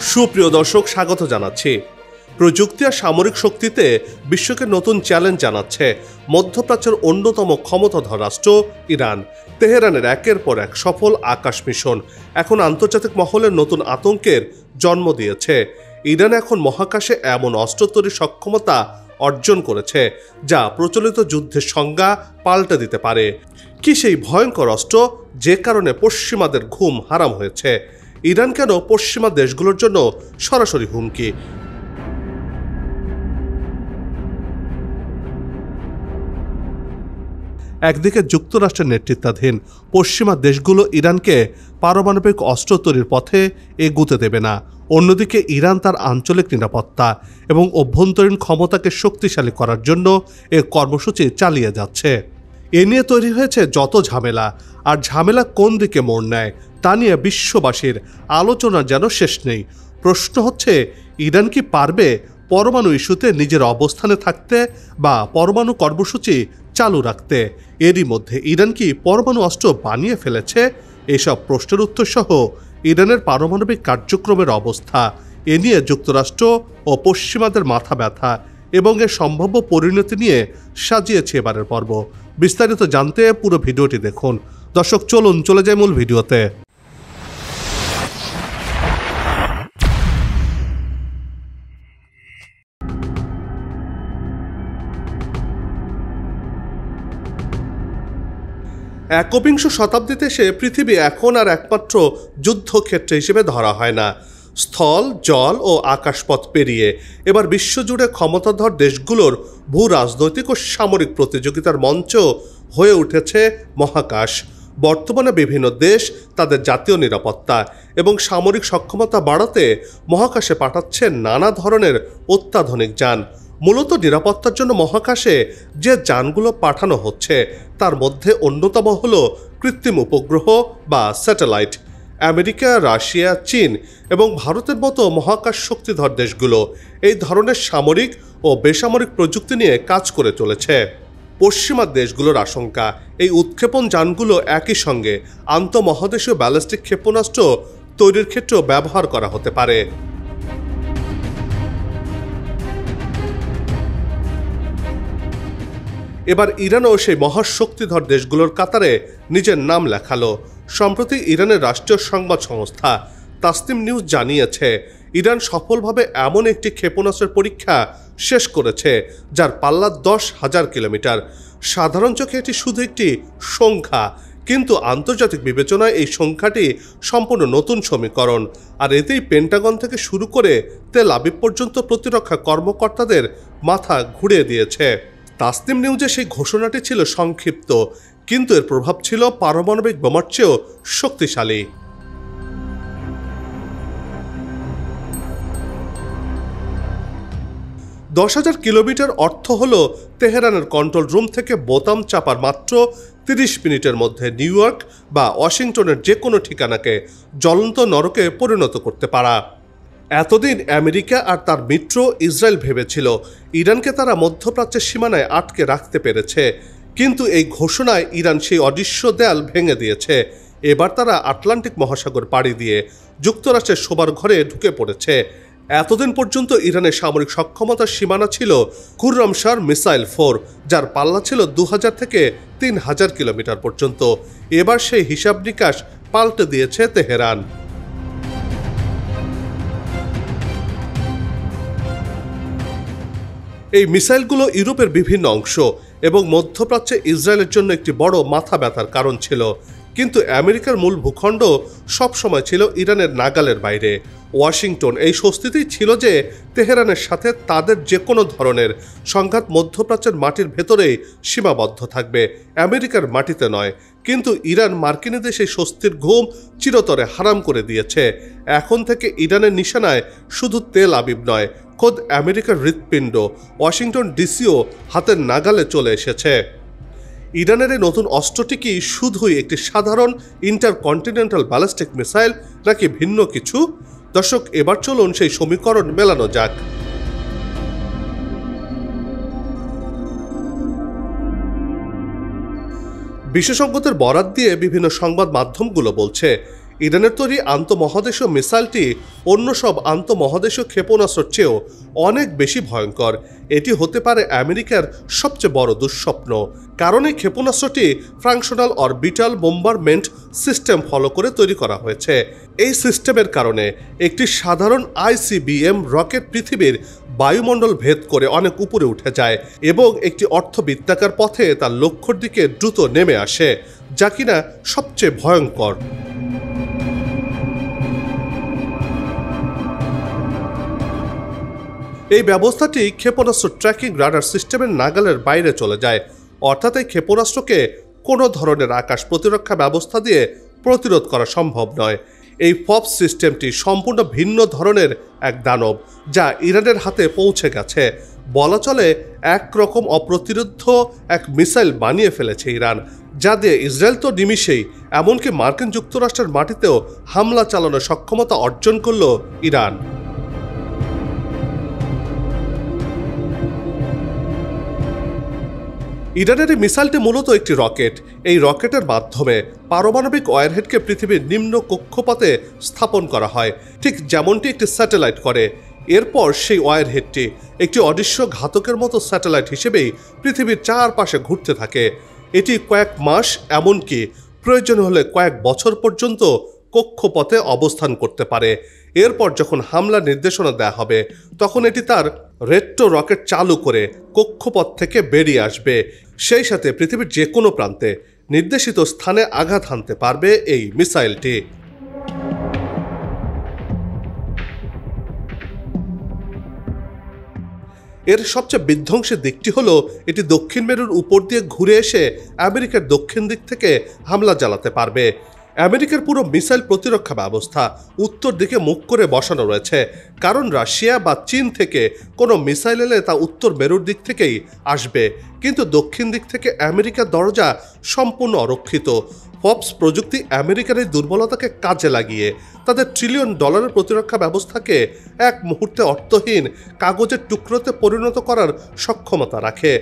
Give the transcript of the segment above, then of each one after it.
সুপ্রিয় দর্শক, স্বাগত জানাচ্ছি। প্রযুক্তি আর সামরিক শক্তিতে বিশ্বকে নতুন চ্যালেঞ্জ জানাচ্ছে মধ্যপ্রাচ্যের অন্যতম ক্ষমতাধর রাষ্ট্র ইরান। তেহরানের একের পর এক সফল আকাশ মিশন এখন আন্তর্জাতিক মহলে নতুন আতঙ্কের জন্ম দিয়েছে। ইরান এখন মহাকাশে এমন অস্ত্র তৈরির সক্ষমতা অর্জন করেছে যা প্রচলিত যুদ্ধের সংজ্ঞা পাল্টে দিতে পারে। কি সেই ভয়ঙ্কর অস্ত্র যে কারণে পশ্চিমাদের ঘুম হারাম হয়েছে? ইরান কেন পশ্চিমা দেশগুলোর জন্য সরাসরি হুমকি? একদিকে যুক্তরাষ্ট্রের নেতৃত্বাধীন পশ্চিমা দেশগুলো ইরানকে পারমাণবিক অস্ত্র তৈরির পথে এগুতে দেবে না, অন্যদিকে ইরান তার আঞ্চলিক নিরাপত্তা এবং অভ্যন্তরীণ ক্ষমতাকে শক্তিশালী করার জন্য এ কর্মসূচি চালিয়ে যাচ্ছে। এ নিয়ে তৈরি হয়েছে যত ঝামেলা, আর ঝামেলা কোন দিকে মোড় নেয় তা নিয়ে বিশ্ববাসীর আলোচনার যেন শেষ নেই। প্রশ্ন হচ্ছে, ইরান কি পারবে পরমাণু ইস্যুতে নিজের অবস্থানে থাকতে বা পরমাণু কর্মসূচি চালু রাখতে? এরই মধ্যে ইরান কি পরমাণু অস্ত্র বানিয়ে ফেলেছে? এসব প্রশ্নের উত্তর সহ ইরানের পারমাণবিক কার্যক্রমের অবস্থা, এ নিয়ে যুক্তরাষ্ট্র ও পশ্চিমাদের মাথা ব্যথা এবং এর সম্ভাব্য পরিণতি নিয়ে সাজিয়েছে এবারের পর্ব। বিস্তারিত জানতে পুরো ভিডিওটি দেখুন। দর্শক, চলুন চলে যাই মূল ভিডিওতে। একবিংশ শতাব্দীতে এসে পৃথিবী এখন আর একমাত্র যুদ্ধক্ষেত্র হিসেবে ধরা হয় না। স্থল, জল ও আকাশপথ পেরিয়ে এবার বিশ্বজুড়ে ক্ষমতাধর দেশগুলোর ভূ রাজনৈতিক ও সামরিক প্রতিযোগিতার মঞ্চ হয়ে উঠেছে মহাকাশ। বর্তমানে বিভিন্ন দেশ তাদের জাতীয় নিরাপত্তা এবং সামরিক সক্ষমতা বাড়াতে মহাকাশে পাঠাচ্ছে নানা ধরনের অত্যাধুনিক যান। মূলত নিরাপত্তার জন্য মহাকাশে যে যানগুলো পাঠানো হচ্ছে তার মধ্যে অন্যতম হল কৃত্রিম উপগ্রহ বা স্যাটেলাইট। আমেরিকা, রাশিয়া, চীন এবং ভারতের মতো মহাকাশ শক্তিধর দেশগুলো এই ধরনের সামরিক ও বেসামরিক প্রযুক্তি নিয়ে কাজ করে চলেছে। পশ্চিমা দেশগুলোর আশঙ্কা, এই উৎক্ষেপণ যানগুলো একই সঙ্গে আন্তঃমহাদেশীয় ব্যালিস্টিক ক্ষেপণাস্ত্র তৈরির ক্ষেত্রেও ব্যবহার করা হতে পারে। এবার ইরানও সেই মহাশক্তিধর দেশগুলোর কাতারে নিজের নাম লেখালো। সম্প্রতি ইরানের রাষ্ট্রীয় সংবাদ সংস্থা তাসনিম নিউজ জানিয়েছে, ইরান সফলভাবে এমন একটি ক্ষেপণাস্ত্রের পরীক্ষা শেষ করেছে যার পাল্লা 10,000 কিলোমিটার। সাধারণ চোখে এটি শুধু একটি সংখ্যা, কিন্তু আন্তর্জাতিক বিবেচনায় এই সংখ্যাটি সম্পূর্ণ নতুন সমীকরণ। আর এতেই পেন্টাগন থেকে শুরু করে তেল আবিব পর্যন্ত প্রতিরক্ষা কর্মকর্তাদের মাথা ঘুরিয়ে দিয়েছে। তাসনিম নিউজে সেই ঘোষণাটি ছিল সংক্ষিপ্ত, কিন্তু এর প্রভাব ছিল পারমাণবিক বোমার চেয়েও শক্তিশালী। 10,000 কিলোমিটার অর্থ হল তেহরানের কন্ট্রোল রুম থেকে বোতাম চাপার মাত্র 30 মিনিটের মধ্যে নিউ ইয়র্ক বা ওয়াশিংটনের যে কোনো ঠিকানাকে জ্বলন্ত নরকে পরিণত করতে পারা। এতদিন আমেরিকা আর তার মিত্র ইসরায়েল ভেবেছিল ইরানকে তারা মধ্যপ্রাচ্যের সীমানায় আটকে রাখতে পেরেছে, কিন্তু এই ঘোষণায় ইরান সেই অদৃশ্য দেয়াল ভেঙে দিয়েছে। এবার তারা আটলান্টিক মহাসাগর পাড়ি দিয়ে যুক্তরাষ্ট্রের শোবার ঘরে ঢুকে পড়েছে। এতদিন পর্যন্ত ইরানের সামরিক সক্ষমতার সীমানা ছিল খুররমশার মিসাইল 4, যার পাল্লা ছিল 2000 থেকে 3000 কিলোমিটার পর্যন্ত। এবার সেই হিসাব নিকাশ পাল্টে দিয়েছে তেহরান। এই মিসাইলগুলো ইউরোপের বিভিন্ন অংশ এবং মধ্যপ্রাচ্যে ইসরায়েলের জন্য একটি বড় মাথা ব্যথার কারণ ছিল, কিন্তু আমেরিকার মূল ভূখণ্ড সবসময় ছিল ইরানের নাগালের বাইরে। ওয়াশিংটন এই স্বস্তিতেই ছিল যে তেহরানের সাথে তাদের যে কোনো ধরনের সংঘাত মধ্যপ্রাচ্যের মাটির ভেতরেই সীমাবদ্ধ থাকবে, আমেরিকার মাটিতে নয়। কিন্তু ইরান মার্কিনীদের সেই স্বস্তির ঘুম চিরতরে হারাম করে দিয়েছে। এখন থেকে ইরানের নিশানায় শুধু তেল আবিব নয়, খোদ আমেরিকার হৃৎপিণ্ড ওয়াশিংটন ডিসিও হাতের নাগালে চলে এসেছে। ইরানের এই নতুন অস্ত্রটি কি শুধুই একটি সাধারণ ইন্টারকন্টিনেন্টাল ব্যালিস্টিক মিসাইল নাকি ভিন্ন কিছু? দর্শক, এবার চলুন সেই সমীকরণ মেলানো যাক। বিশেষজ্ঞদের বরাত দিয়ে বিভিন্ন সংবাদ মাধ্যমগুলো বলছে ইরানের তৈরি আন্তঃমহাদেশীয় মিসাইলটি অন্য সব আন্তঃমহাদেশীয় ক্ষেপণাস্ত্রের চেয়েও অনেক বেশি ভয়ঙ্কর। এটি হতে পারে আমেরিকার সবচেয়ে বড় দুঃস্বপ্ন, কারণ এই ক্ষেপণাস্ত্রটি ফ্রাকশনাল অরবিটাল বোম্বারমেন্ট সিস্টেম ফলো করে তৈরি করা হয়েছে। এই সিস্টেমের কারণে একটি সাধারণ ICBM রকেট পৃথিবীর বায়ুমণ্ডল ভেদ করে অনেক উপরে উঠে যায় এবং একটি অর্ধবৃত্তাকার পথে তার লক্ষ্যের দিকে দ্রুত নেমে আসে, যা কিনা সবচেয়ে ভয়ঙ্কর। এই ব্যবস্থাটি ক্ষেপণাস্ত্র ট্র্যাকিং রাডার সিস্টেমের নাগালের বাইরে চলে যায়, অর্থাৎ এই ক্ষেপণাস্ত্রকে কোনো ধরনের আকাশ প্রতিরক্ষা ব্যবস্থা দিয়ে প্রতিরোধ করা সম্ভব নয়। এই ফপস সিস্টেমটি সম্পূর্ণ ভিন্ন ধরনের এক দানব, যা ইরানের হাতে পৌঁছে গেছে। বলা চলে একরকম অপ্রতিরোধ্য এক মিসাইল বানিয়ে ফেলেছে ইরান, যা দিয়ে ইসরায়েল তো নিমিষেই, এমনকি মার্কিন যুক্তরাষ্ট্রের মাটিতেও হামলা চালানোর সক্ষমতা অর্জন করল ইরান। ইরানের এই মিসাইলটি মূলত একটি রকেট। এই রকেটের মাধ্যমে পারমাণবিক ওয়ারহেডকে পৃথিবীর নিম্ন কক্ষপথে স্থাপন করা হয়, ঠিক যেমনটি একটি স্যাটেলাইট করে। এরপর সেই ওয়ারহেডটি একটি অদৃশ্য ঘাতকের মতো স্যাটেলাইট হিসেবেই পৃথিবীর চারপাশে ঘুরতে থাকে। এটি কয়েক মাস, এমনকি প্রয়োজন হলে কয়েক বছর পর্যন্ত কক্ষপথে অবস্থান করতে পারে। এরপর যখন হামলার নির্দেশনা দেওয়া হবে, তখন এটি তার রেট্রো রকেট চালু করে কক্ষপথ থেকে বেরিয়ে আসবে। সেই সাথে পৃথিবীর যে কোনো প্রান্তে নির্দেশিত স্থানে আঘাত হানতে পারবে এই মিসাইলটি। এর সবচেয়ে বিধ্বংসী দিকটি হলো এটি দক্ষিণ মেরুর উপর দিয়ে ঘুরে এসে আমেরিকার দক্ষিণ দিক থেকে হামলা চালাতে পারবে। আমেরিকার পুরো মিসাইল প্রতিরক্ষা ব্যবস্থা উত্তর দিকে মুখ করে বসানো রয়েছে, কারণ রাশিয়া বা চীন থেকে কোনো মিসাইল এলে তা উত্তর মেরুর দিক থেকেই আসবে, কিন্তু দক্ষিণ দিক থেকে আমেরিকার দরজা সম্পূর্ণ অরক্ষিত। ফপস প্রযুক্তি আমেরিকার এই দুর্বলতাকে কাজে লাগিয়ে তাদের $1 ট্রিলিয়ন প্রতিরক্ষা ব্যবস্থাকে এক মুহূর্তে অর্থহীন কাগজের টুকরোতে পরিণত করার সক্ষমতা রাখে।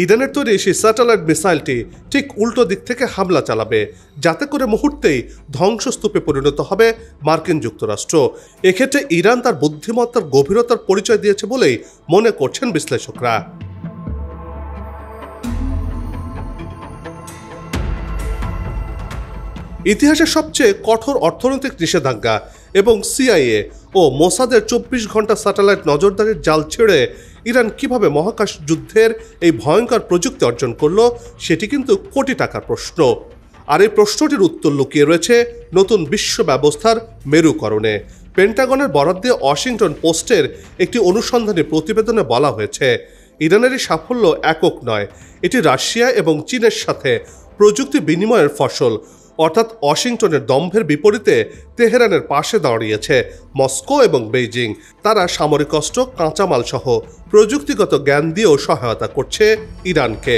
ইরানের তৈরি সেই স্যাটেলাইট মিসাইলটি ঠিক উল্টো দিক থেকে হামলা চালাবে, যাতে করে মুহূর্তেই ধ্বংসস্তূপে পরিণত হবে মার্কিন যুক্তরাষ্ট্র। এক্ষেত্রে ইরান তার বুদ্ধিমত্তার গভীরতার পরিচয় দিয়েছে বলেই মনে করছেন বিশ্লেষকরা। ইতিহাসের সবচেয়ে কঠোর অর্থনৈতিক নিষেধাজ্ঞা এবং CIA ও মোসাদের 24 ঘন্টা স্যাটেলাইট নজরদারির জাল ছেড়ে ইরান কিভাবে মহাকাশ যুদ্ধের এই ভয়ঙ্কর প্রযুক্তি অর্জন করল, সেটি কিন্তু কোটি টাকার প্রশ্ন। আর এই প্রশ্নটির উত্তর লুকিয়ে রয়েছে নতুন বিশ্ব ব্যবস্থার মেরুকরণে। পেন্টাগনের বরাত দিয়ে ওয়াশিংটন পোস্টের একটি অনুসন্ধানী প্রতিবেদনে বলা হয়েছে, ইরানের এই সাফল্য একক নয়, এটি রাশিয়া এবং চীনের সাথে প্রযুক্তি বিনিময়ের ফসল। অর্থাৎ ওয়াশিংটনের দম্ভের বিপরীতে তেহরানের পাশে দাঁড়িয়েছে মস্কো এবং বেইজিং। তারা সামরিক অস্ত্র, কাঁচামাল সহ প্রযুক্তিগত জ্ঞান দিয়েও সহায়তা করছে ইরানকে।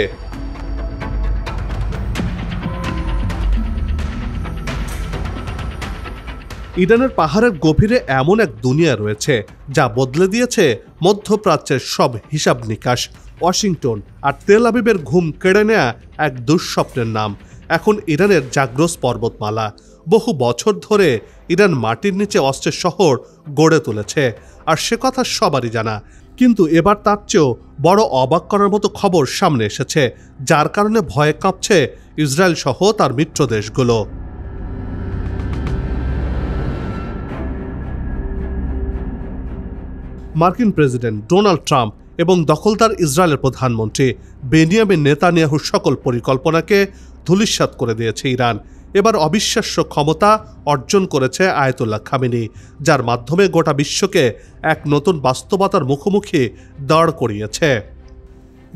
ইরানের পাহাড়ের গভীরে এমন এক দুনিয়া রয়েছে যা বদলে দিয়েছে মধ্যপ্রাচ্যের সব হিসাব নিকাশ। ওয়াশিংটন আর তেল আবিবের ঘুম কেড়ে নেয়া এক দুঃস্বপ্নের নাম এখন ইরানের জাগ্রস পর্বতমালা। বহু বছর ধরে ইরান মাটির নিচে অস্ত্রের শহর গড়ে তুলেছে, আর সে কথা সবারই জানা। কিন্তু এবার তার চেয়েও বড় অবাক করার মতো খবর সামনে এসেছে, যার কারণে ভয়ে কাঁপছে ইসরায়েল সহ তার মিত্র দেশগুলো। মার্কিন প্রেসিডেন্ট ডোনাল্ড ট্রাম্প এবং দখলদার ইসরায়েলের প্রধানমন্ত্রী বেনিয়ামিন নেতানিয়াহুর সকল পরিকল্পনাকে ধূলিসাৎ করে দিয়েছে ইরান। এবার অবিশ্বাস্য ক্ষমতা অর্জন করেছে আয়াতুল্লাহ খামেনি, যার মাধ্যমে গোটা বিশ্বকে এক নতুন বাস্তবতার মুখোমুখি দাঁড় করিয়েছে।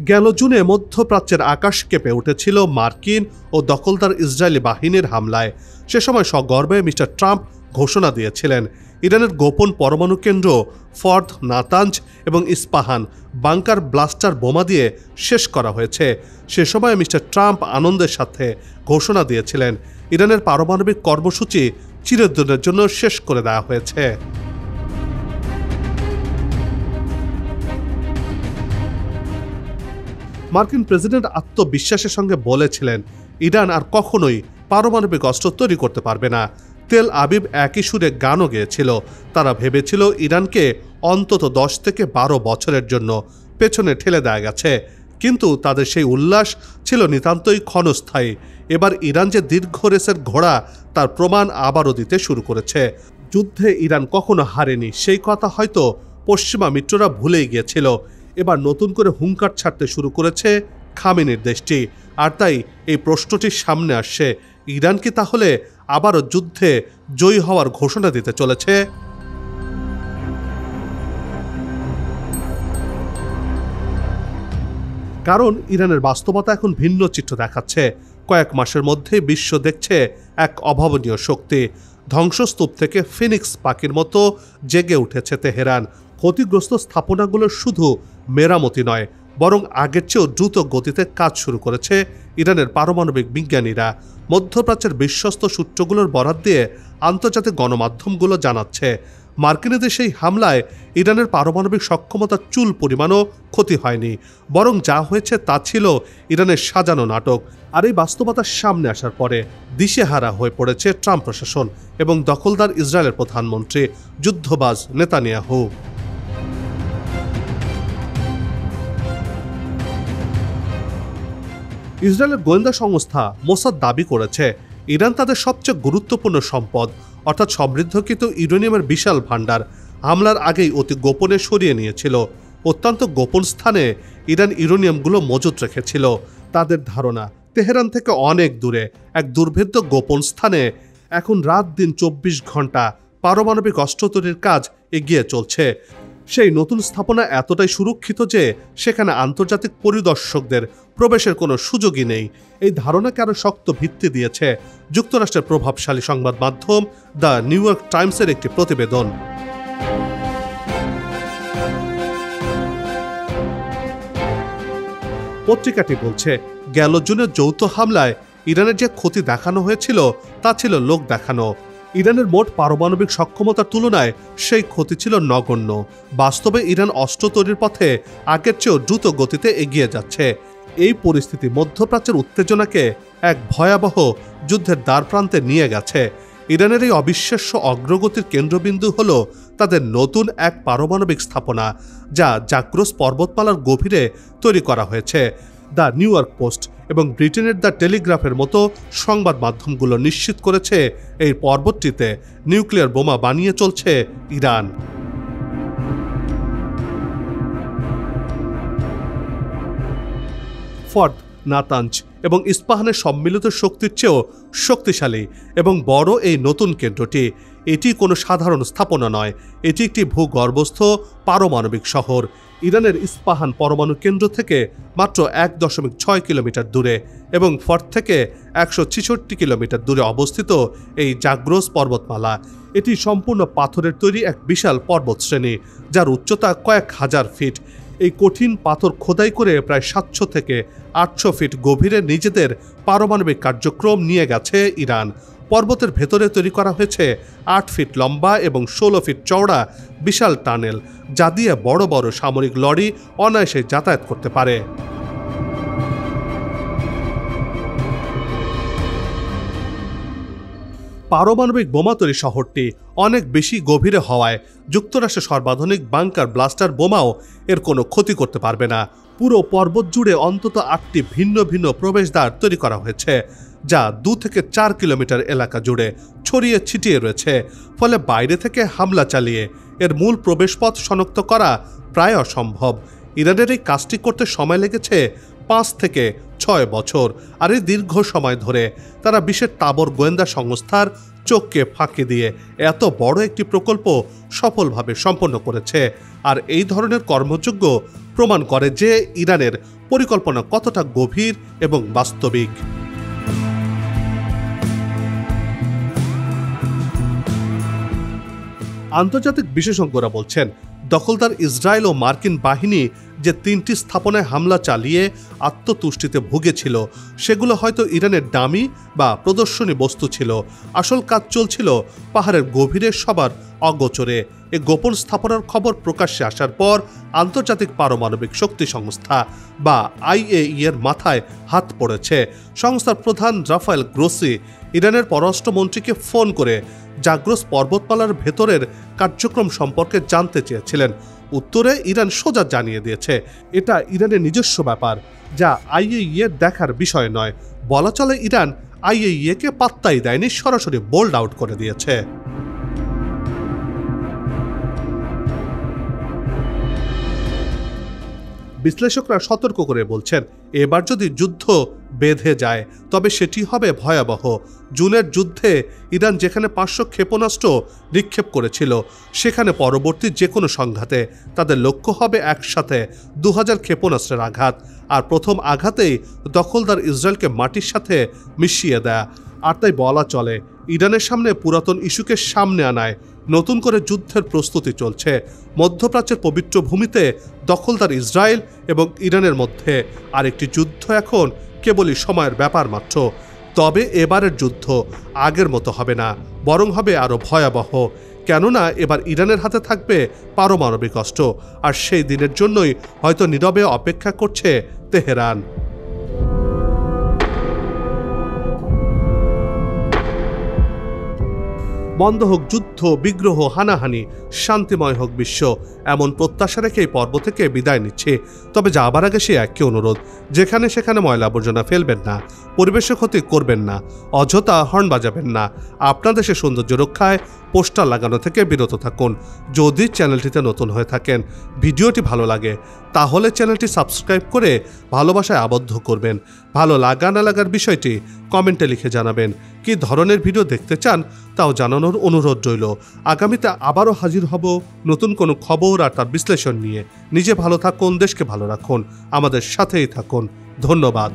গেল জুনে মধ্যপ্রাচ্যের আকাশ কেঁপে উঠেছিল মার্কিন ও দখলদার ইসরায়েলি বাহিনীর হামলায়। সে সময় সগর্বে মিস্টার ট্রাম্প ঘোষণা দিয়েছিলেন, ইরানের গোপন পরমাণু কেন্দ্র ফর্দ, নাতাঞ্জ এবং ইস্পাহান বাংকার ব্লাস্টার বোমা দিয়ে শেষ করা হয়েছে। সে সময় মিস্টার ট্রাম্প আনন্দের সাথে ঘোষণা দিয়েছিলেন, ইরানের পারমাণবিক কর্মসূচি চিরদিনের জন্য শেষ করে দেওয়া হয়েছে। মার্কিন প্রেসিডেন্ট আত্মবিশ্বাসের সঙ্গে বলেছিলেন, ইরান আর কখনোই পারমাণবিক অস্ত্র তৈরি করতে পারবে না। তেল আবিব একই সুরে গানও গেয়েছিল। তারা ভেবেছিল ইরানকে অন্তত 10 থেকে 12 বছরের জন্য পেছনে ঠেলে দেওয়া গেছে, কিন্তু তাদের সেই উল্লাস ছিল নিতান্তই ক্ষণস্থায়ী। এবার ইরান যে দীর্ঘ রেসের ঘোড়া তার প্রমাণ আবারও দিতে শুরু করেছে। যুদ্ধে ইরান কখনো হারেনি সেই কথা হয়তো পশ্চিমা মিত্ররা ভুলেই গিয়েছিল। এবার নতুন করে হুঙ্কার ছাড়তে শুরু করেছে খামেনির দেশটি। আর তাই এই প্রশ্নটি সামনে আসছে, ইরান কি তাহলে আবারও যুদ্ধে জয়ী হওয়ার ঘোষণা দিতে চলেছে? কারণ ইরানের বাস্তবতা এখন ভিন্ন চিত্র দেখাচ্ছে। কয়েক মাসের মধ্যে বিশ্ব দেখছে এক অভাবনীয় শক্তি। ধ্বংসস্তূপ থেকে ফিনিক্স পাখির মতো জেগে উঠেছে তেহরান। ক্ষতিগ্রস্ত স্থাপনাগুলোর শুধু মেরামতি নয়, বরং আগের চেয়েও দ্রুত গতিতে কাজ শুরু করেছে ইরানের পারমাণবিক বিজ্ঞানীরা। মধ্যপ্রাচ্যের বিশ্বস্ত সূত্রগুলোর বরাত দিয়ে আন্তর্জাতিক গণমাধ্যমগুলো জানাচ্ছে, মার্কিনীদের সেই হামলায় ইরানের পারমাণবিক সক্ষমতার চুল পরিমাণও ক্ষতি হয়নি, বরং যা হয়েছে তা ছিল ইরানের সাজানো নাটক। আর এই বাস্তবতার সামনে আসার পরে দিশেহারা হয়ে পড়েছে ট্রাম্প প্রশাসন এবং দখলদার ইসরায়েলের প্রধানমন্ত্রী যুদ্ধবাজ নেতানিয়াহু। ইসরায়েলের গোয়েন্দা সংস্থা মোসাদ দাবি করেছে ইরান তাদের সবচেয়ে গুরুত্বপূর্ণ সম্পদ অর্থাৎ সমৃদ্ধকৃত ইউরেনিয়ামের বিশাল ভাণ্ডার হামলার আগেই অতি গোপনে সরিয়ে নিয়েছিল। অত্যন্ত গোপন স্থানে ইরান ইউরেনিয়ামগুলো মজুত রেখেছিল। তাদের ধারণা তেহরান থেকে অনেক দূরে এক দুর্ভেদ্য গোপন স্থানে এখন রাত দিন 24 ঘন্টা পারমাণবিক অস্ত্র তৈরির কাজ এগিয়ে চলছে। সেই নতুন স্থাপনা এতটাই সুরক্ষিত যে সেখানে আন্তর্জাতিক পরিদর্শকদের প্রবেশের কোনো সুযোগই নেই। এই ধারণাকে আরও শক্ত ভিত্তি দিয়েছে যুক্তরাষ্ট্রের প্রভাবশালী সংবাদ মাধ্যম দ্য নিউ ইয়র্ক টাইমসের একটি প্রতিবেদন। পত্রিকাটি বলছে, গেল জুনের যৌথ হামলায় ইরানের যে ক্ষতি দেখানো হয়েছিল তা ছিল লোক দেখানো। ইরানের মোট পারমাণবিক সক্ষমতার তুলনায় সেই ক্ষতি ছিল নগণ্য। বাস্তবে ইরান অস্ত্র তৈরির পথে আগের চেয়েও দ্রুত গতিতে এগিয়ে যাচ্ছে। এই পরিস্থিতি মধ্যপ্রাচ্যের উত্তেজনাকে এক ভয়াবহ যুদ্ধের দ্বারপ্রান্তে নিয়ে গেছে। ইরানের এই অবিশ্বাস্য অগ্রগতির কেন্দ্রবিন্দু হল তাদের নতুন এক পারমাণবিক স্থাপনা, যা জাগ্রস পর্বতমালার গভীরে তৈরি করা হয়েছে। দ্য নিউ ইয়র্ক পোস্ট এবং ব্রিটেনের দ্য টেলিগ্রাফের মতো সংবাদ মাধ্যমগুলো নিশ্চিত করেছে এই পর্বতটিতে নিউক্লিয়ার বোমা বানিয়ে চলছে ইরান। ফর্দ, নাতাঞ্জ এবং ইস্পাহানের সম্মিলিত শক্তির চেয়েও শক্তিশালী এবং বড় এই নতুন কেন্দ্রটি। এটি কোনো সাধারণ স্থাপনা নয়, এটি একটি ভূগর্ভস্থ পারমাণবিক শহর। ইরানের ইস্পাহান পরমাণু কেন্দ্র থেকে মাত্র 1.6 কিলোমিটার দূরে এবং ফর্দ থেকে 166 কিলোমিটার দূরে অবস্থিত এই জাগ্রস পর্বতমালা। এটি সম্পূর্ণ পাথরের তৈরি এক বিশাল পর্বতশ্রেণী, যার উচ্চতা কয়েক হাজার ফিট। এই কঠিন পাথর খোদাই করে প্রায় 700 থেকে 800 ফিট গভীরে নিজেদের পারমাণবিক কার্যক্রম নিয়ে গেছে ইরান। পর্বতের ভেতরে তৈরি করা হয়েছে 8 ফিট লম্বা এবং 16 ফিট চওড়া বিশাল টানেল, যা দিয়ে বড় বড় সামরিক লরি অনায়াসে যাতায়াত করতে পারে। পারমাণবিক বোমা তৈরি শহরটি অনেক বেশি গভীরে হওয়ায় যুক্তরাষ্ট্রের সর্বাধুনিক বাংকার ব্লাস্টার বোমাও এর কোনো ক্ষতি করতে পারবে না। পুরো পর্বত জুড়ে অন্তত 8টি ভিন্ন ভিন্ন প্রবেশদ্বার তৈরি করা হয়েছে, যা 2 থেকে 4 কিলোমিটার এলাকা জুড়ে ছড়িয়ে ছিটিয়ে রয়েছে। ফলে বাইরে থেকে হামলা চালিয়ে এর মূল প্রবেশপথ শনাক্ত করা প্রায় অসম্ভব। ইরানের এই কাজটি করতে সময় লেগেছে 5 থেকে 6 বছর। আর এই দীর্ঘ সময় ধরে তারা বিশ্বের তাবর গোয়েন্দা সংস্থার চোখকে ফাঁকি দিয়ে এত বড় একটি প্রকল্প সফলভাবে সম্পন্ন করেছে। আর এই ধরনের কর্মযোগ্য প্রমাণ করে যে ইরানের পরিকল্পনা কতটা গভীর এবং বাস্তবিক। আন্তর্জাতিক বিশেষজ্ঞরা বলছেন দখলদার ইসরায়েল ও মার্কিন বাহিনী যে 3টি স্থাপনায় হামলা চালিয়ে আত্মতুষ্টিতে ভুগেছিল সেগুলো হয়তো ইরানের ডামি বা প্রদর্শনী বস্তু ছিল। আসল কাজ চলছিল পাহাড়ের গভীরে, সবার অগোচরে। এ গোপন স্থাপনার খবর প্রকাশ্যে আসার পর আন্তর্জাতিক পারমাণবিক শক্তি সংস্থা বা IAEA এর মাথায় হাত পড়েছে। সংস্থার প্রধান রাফায়েল গ্রোসি ইরানের পররাষ্ট্রমন্ত্রীকে ফোন করে জাগ্রস পর্বতমালার ভেতরের কার্যক্রম সম্পর্কে জানতে চেয়েছিলেন। উত্তরে ইরান সোজা জানিয়ে দিয়েছে এটা ইরানের নিজস্ব ব্যাপার, যা IAEA দেখার বিষয় নয়। বলা চলে ইরান IAEA কে পাত্তাই দেয়নি, সরাসরি বোল্ড আউট করে দিয়েছে। বিশ্লেষকরা সতর্ক করে বলছেন, এবার যদি যুদ্ধ বেঁধে যায় তবে সেটি হবে ভয়াবহ। জুনের যুদ্ধে ইরান যেখানে 500 ক্ষেপণাস্ত্র নিক্ষেপ করেছিল, সেখানে পরবর্তী যে কোনো সংঘাতে তাদের লক্ষ্য হবে একসাথে 2000 ক্ষেপণাস্ত্রের আঘাত। আর প্রথম আঘাতেই দখলদার ইসরায়েলকে মাটির সাথে মিশিয়ে দেয়া। আর তাই বলা চলে ইরানের সামনে পুরাতন ইস্যুকে সামনে আনায় নতুন করে যুদ্ধের প্রস্তুতি চলছে। মধ্যপ্রাচ্যের পবিত্র ভূমিতে দখলদার ইসরায়েল এবং ইরানের মধ্যে আরেকটি যুদ্ধ এখন কেবলই সময়ের ব্যাপার মাত্র। তবে এবারের যুদ্ধ আগের মতো হবে না, বরং হবে আরও ভয়াবহ। কেননা এবার ইরানের হাতে থাকবে পারমাণবিক অস্ত্র, আর সেই দিনের জন্যই হয়তো নীরবে অপেক্ষা করছে তেহরান। বন্ধ হোক যুদ্ধ, বিগ্রহ, হানাহানি, শান্তিময় হোক বিশ্ব, এমন প্রত্যাশা রেখে এই পর্ব থেকে বিদায় নিচ্ছে। তবে যাবার আগে সে একই অনুরোধ, যেখানে সেখানে ময়লা আবর্জনা ফেলবেন না, পরিবেশের ক্ষতি করবেন না, অযথা হর্ন বাজাবেন না। আপনার দেশের সৌন্দর্য রক্ষায় পোস্টার লাগানো থেকে বিরত থাকুন। যদি চ্যানেলটিতে নতুন হয়ে থাকেন, ভিডিওটি ভালো লাগে, তাহলে চ্যানেলটি সাবস্ক্রাইব করে ভালোবাসায় আবদ্ধ করবেন। ভালো লাগা না লাগার বিষয়টি কমেন্টে লিখে জানাবেন। কি ধরনের ভিডিও দেখতে চান তাও জানানোর অনুরোধ রইল। আগামীতে আবারও হাজির হব নতুন কোনো খবর আর তার বিশ্লেষণ নিয়ে। নিজে ভালো থাকুন, দেশকে ভালো রাখুন, আমাদের সাথেই থাকুন। ধন্যবাদ।